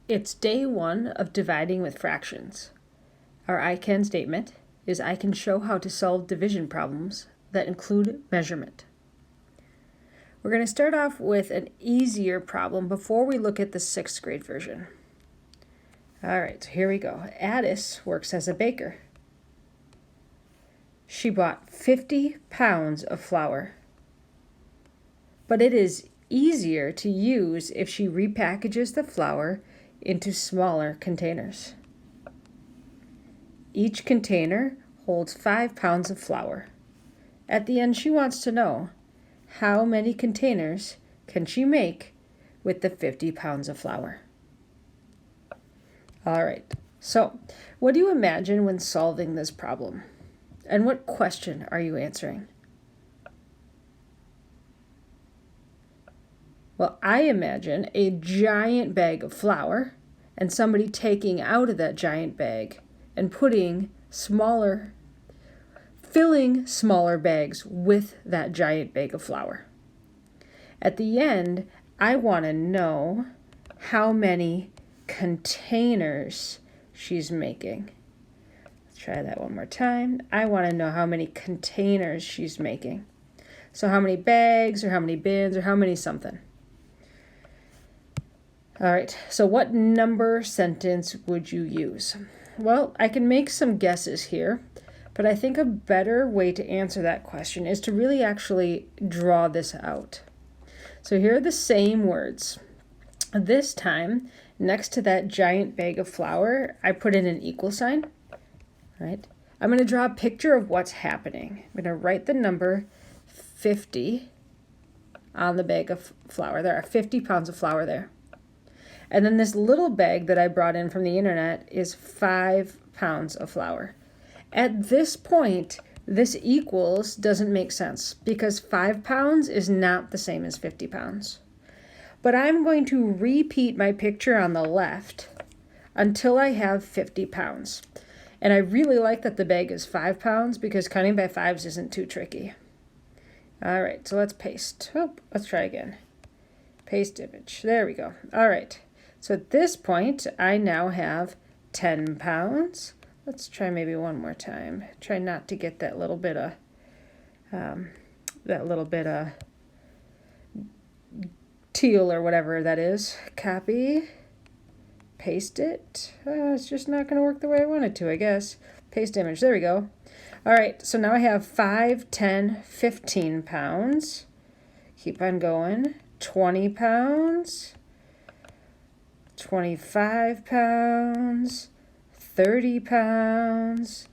It's day 1 of dividing with fractions. Our I can statement is I can show how to solve division problems that include measurement. We're going to start off with an easier problem before we look at the 6th grade version. All right, so here we go. Addis works as a baker. She bought 50 pounds of flour, but it is easier to use if she repackages the flour into smaller containers. Each container holds 5 pounds of flour. At the end, she wants to know how many containers can she make with the 50 pounds of flour. All right, so what do you imagine when solving this problem? And what question are you answering? Well, I imagine a giant bag of flour and somebody taking out of that giant bag and filling smaller bags with that giant bag of flour. At the end, I want to know how many containers she's making. Let's try that one more time. I want to know how many containers she's making. So how many bags or how many bins or how many something. All right, so what number sentence would you use? Well, I can make some guesses here, but I think a better way to answer that question is to really actually draw this out. So here are the same words. This time, next to that giant bag of flour, I put in an equal sign. Right? I'm going to draw a picture of what's happening. I'm going to write the number 50 on the bag of flour. There are 50 pounds of flour there. And then this little bag that I brought in from the internet is 5 pounds of flour. At this point, this equals doesn't make sense because 5 pounds is not the same as 50 pounds. But I'm going to repeat my picture on the left until I have 50 pounds. And I really like that the bag is 5 pounds because counting by fives isn't too tricky. All right, so let's paste. Let's try again. Paste image. There we go. All right. So at this point, I now have 10 pounds. Let's try maybe one more time. Try not to get that little bit of teal or whatever that is. Copy, paste it. It's just not going to work the way I want it to, I guess. Paste image. There we go. All right, so now I have 5, 10, 15 pounds. Keep on going. 20 pounds. 25 pounds, 30 pounds,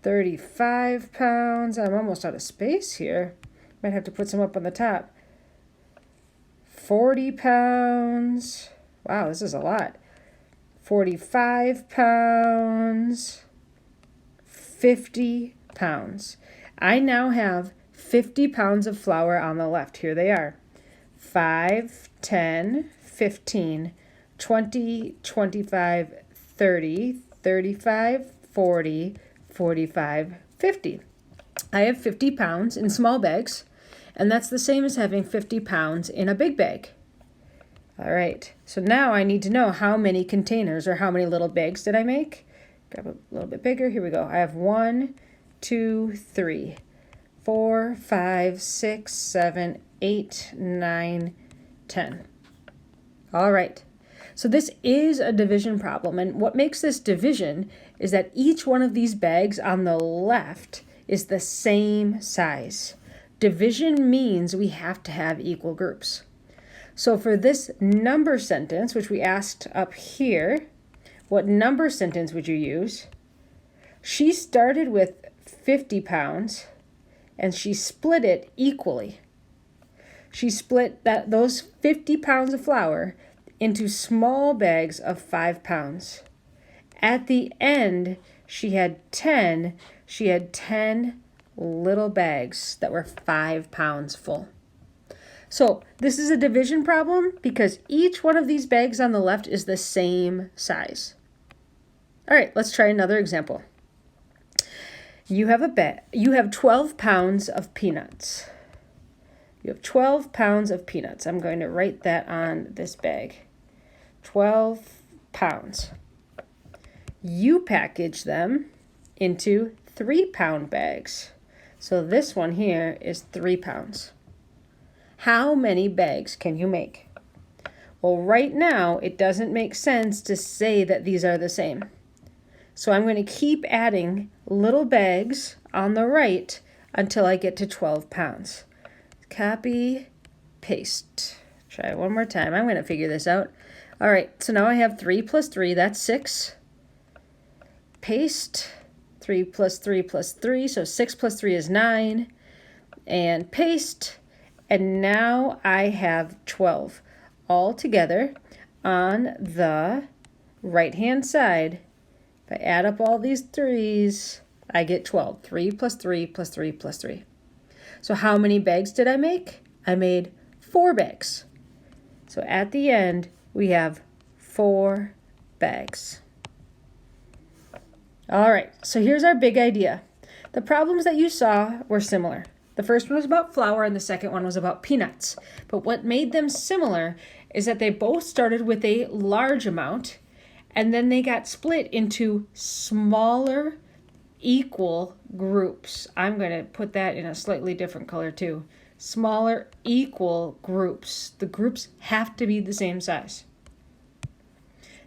35 pounds. I'm almost out of space here. Might have to put some up on the top. 40 pounds. Wow, this is a lot. 45 pounds, 50 pounds. I now have 50 pounds of flour on the left. Here they are. 5, 10, 15, 20, 25, 30, 35, 40, 45, 50. I have 50 pounds in small bags, and that's the same as having 50 pounds in a big bag. All right, so now I need to know how many containers or how many little bags did I make. Grab a little bit bigger. Here we go. I have 1, 2, 3, 4, 5, 6, 7, 8, 9, 10. All right. So this is a division problem, and what makes this division is that each one of these bags on the left is the same size. Division means we have to have equal groups. So for this number sentence, which we asked up here, what number sentence would you use? She started with 50 pounds, and she split it equally. She split those 50 pounds of flour into small bags of 5 pounds. At the end, she had 10 little bags that were 5 pounds full. So this is a division problem because each one of these bags on the left is the same size. All right, let's try another example. You have 12 pounds of peanuts. You have 12 pounds of peanuts. I'm going to write that on this bag. 12 pounds. You package them into 3-pound bags. So this one here is 3 pounds. How many bags can you make? Well, right now, it doesn't make sense to say that these are the same. So I'm going to keep adding little bags on the right until I get to 12 pounds. Copy, paste. Try it one more time. I'm going to figure this out. All right, so now I have 3 plus 3, that's 6. Paste, 3 plus 3 plus 3, so 6 plus 3 is 9. And paste, and now I have 12. All together on the right-hand side. If I add up all these 3's, I get 12. 3 plus 3 plus 3 plus 3. So how many bags did I make? I made 4 bags. So at the end, we have 4 bags. All right, so here's our big idea. The problems that you saw were similar. The first one was about flour and the second one was about peanuts. But what made them similar is that they both started with a large amount and then they got split into smaller equal groups. I'm going to put that in a slightly different color too. Smaller equal groups. The groups have to be the same size.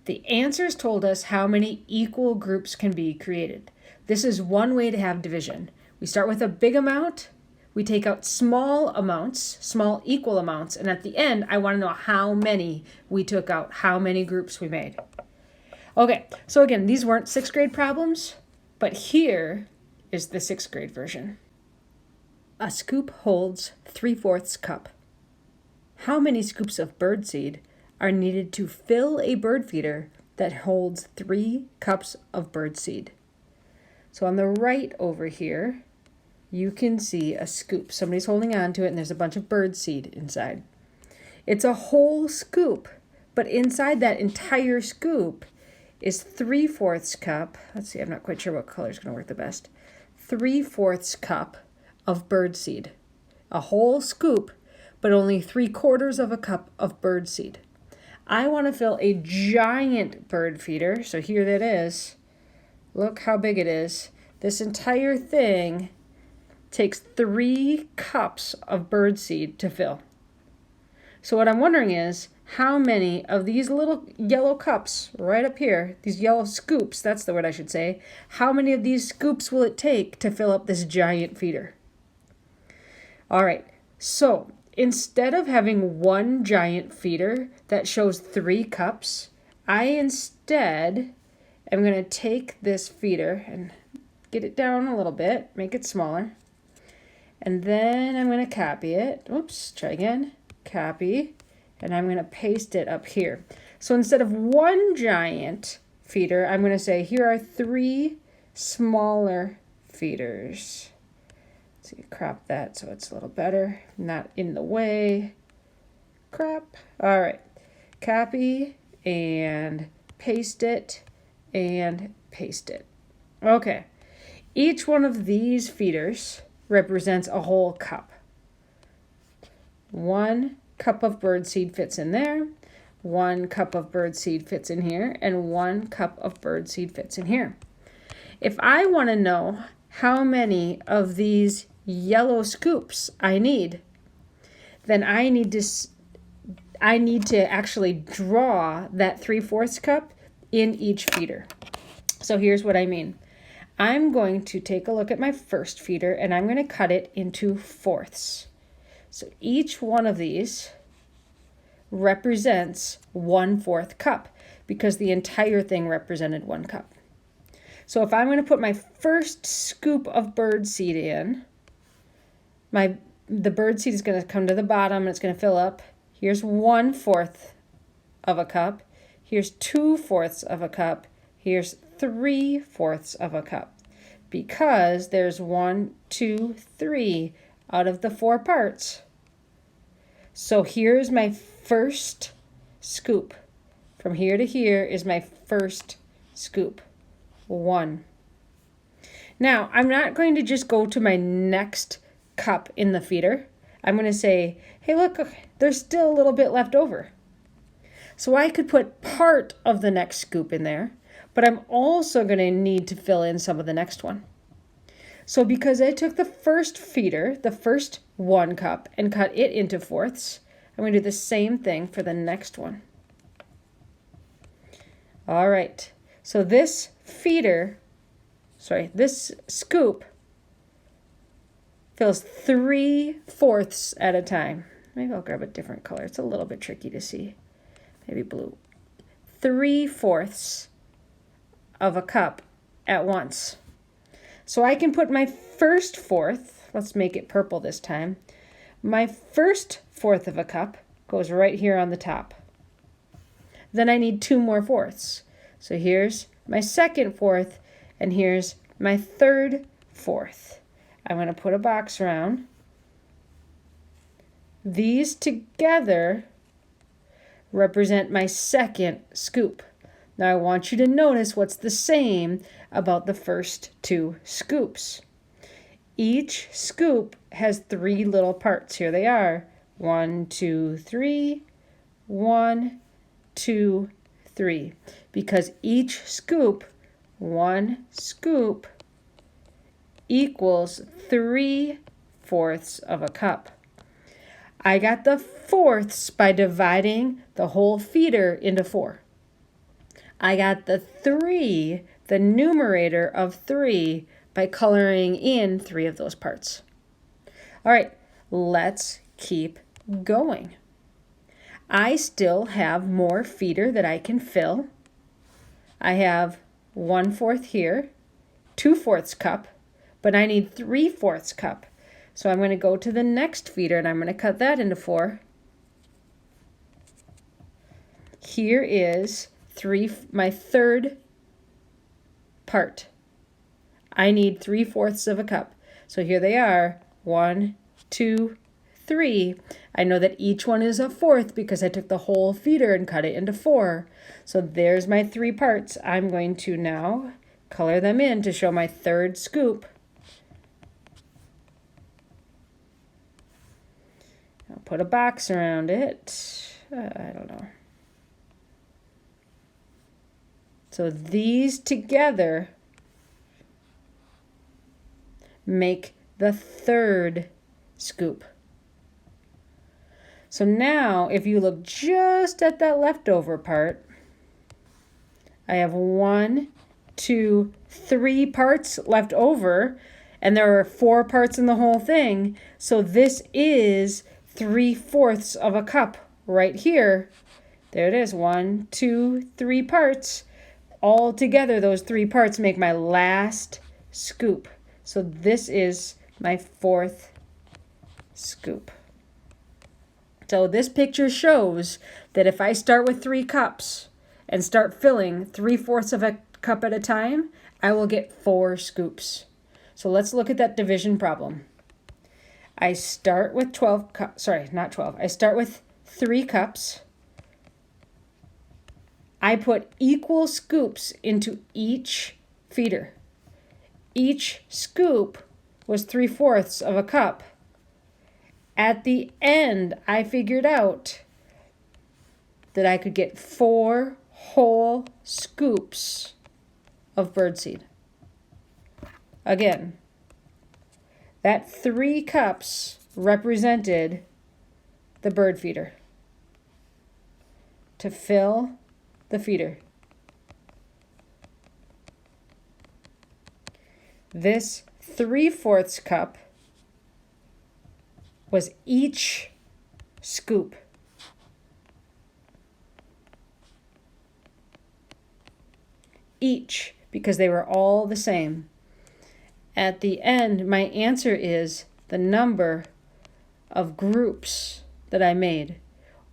The answers told us how many equal groups can be created. This is one way to have division. We start with a big amount, we take out small amounts, small equal amounts, and at the end, I want to know how many we took out, how many groups we made. Okay, so again, these weren't 6th grade problems, but here is the 6th grade version. A scoop holds 3/4 cup. How many scoops of birdseed are needed to fill a bird feeder that holds 3 cups of birdseed? So on the right over here, you can see a scoop. Somebody's holding on to it and there's a bunch of birdseed inside. It's a whole scoop, but inside that entire scoop is 3/4 cup. Let's see, I'm not quite sure what color is going to work the best. 3/4 cup of birdseed. A whole scoop, but only 3/4 of a cup of birdseed. I want to fill a giant bird feeder, so here that is. Look how big it is. This entire thing takes 3 cups of birdseed to fill. So what I'm wondering is, how many of these little yellow cups right up here, these yellow scoops, that's the word I should say, how many of these scoops will it take to fill up this giant feeder? All right, so instead of having one giant feeder that shows 3 cups, I instead am going to take this feeder and get it down a little bit, make it smaller. And then I'm going to copy it. Oops, try again. Copy. And I'm going to paste it up here. So instead of one giant feeder, I'm going to say here are 3 smaller feeders. Let's see, crop that so it's a little better. Not in the way. Crop. All right. Copy and paste it and paste it. Okay. Each one of these feeders represents a whole cup. 1 cup of birdseed fits in there, 1 cup of birdseed fits in here, and 1 cup of birdseed fits in here. If I want to know how many of these yellow scoops I need, then I need to actually draw that 3/4 cup in each feeder. So here's what I mean. I'm going to take a look at my first feeder and I'm going to cut it into 4ths. So each one of these represents 1/4 cup because the entire thing represented 1 cup. So if I'm going to put my first scoop of birdseed in, the birdseed is going to come to the bottom and it's going to fill up. Here's 1/4 of a cup. Here's 2/4 of a cup. Here's 3/4 of a cup. Because there's 1, 2, 3 out of the 4 parts. So here's my first scoop. From here to here is my first scoop. 1. Now, I'm not going to just go to my next cup in the feeder. I'm going to say, hey, look, there's still a little bit left over. So I could put part of the next scoop in there, but I'm also going to need to fill in some of the next one. So because I took the first feeder, the first 1 cup, and cut it into fourths, I'm going to do the same thing for the next one. All right, so this scoop fills 3/4 at a time. Maybe I'll grab a different color. It's a little bit tricky to see. Maybe blue. 3/4 of a cup at once. So I can put my first fourth, let's make it purple this time. My first fourth of a cup goes right here on the top. Then I need 2 more fourths. So here's my second fourth, and here's my third fourth. I'm going to put a box around. These together represent my second scoop. Now I want you to notice what's the same about the first 2 scoops. Each scoop has 3 little parts. Here they are. 1, 2, 3. 1, 2, 3. Because each scoop, 1 scoop, equals 3/4 of a cup. I got the fourths by dividing the whole feeder into 4. I got the 3, the numerator of 3, by coloring in 3 of those parts. All right, let's keep going. I still have more feeder that I can fill. I have 1/4 here, 2/4 cup, but I need 3/4 cup. So I'm going to go to the next feeder and I'm going to cut that into 4. Here is my third part. I need 3/4 of a cup. So here they are, 1, 2, 3. I know that each one is a fourth because I took the whole feeder and cut it into 4. So there's my 3 parts. I'm going to now color them in to show my third scoop. I'll put a box around it. I don't know. So these together make the third scoop. So now, if you look just at that leftover part, I have 1, 2, 3 parts left over, and there are 4 parts in the whole thing. So this is 3/4 of a cup right here. There it is, 1, 2, 3 parts. All together, those 3 parts make my last scoop. So this is my 4th scoop. So this picture shows that if I start with 3 cups and start filling 3/4 of a cup at a time, I will get 4 scoops. So let's look at that division problem. I start with 12 cups, not 12. I start with 3 cups. I put equal scoops into each feeder. Each scoop was 3/4 of a cup. At the end, I figured out that I could get 4 whole scoops of birdseed. Again, that 3 cups represented the bird feeder to fill the feeder. This 3/4 cup was each scoop. Each, because they were all the same. At the end, my answer is the number of groups that I made,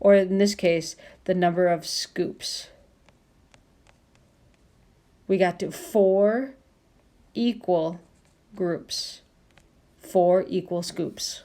or in this case, the number of scoops. We got to 4 equal groups, 4 equal scoops.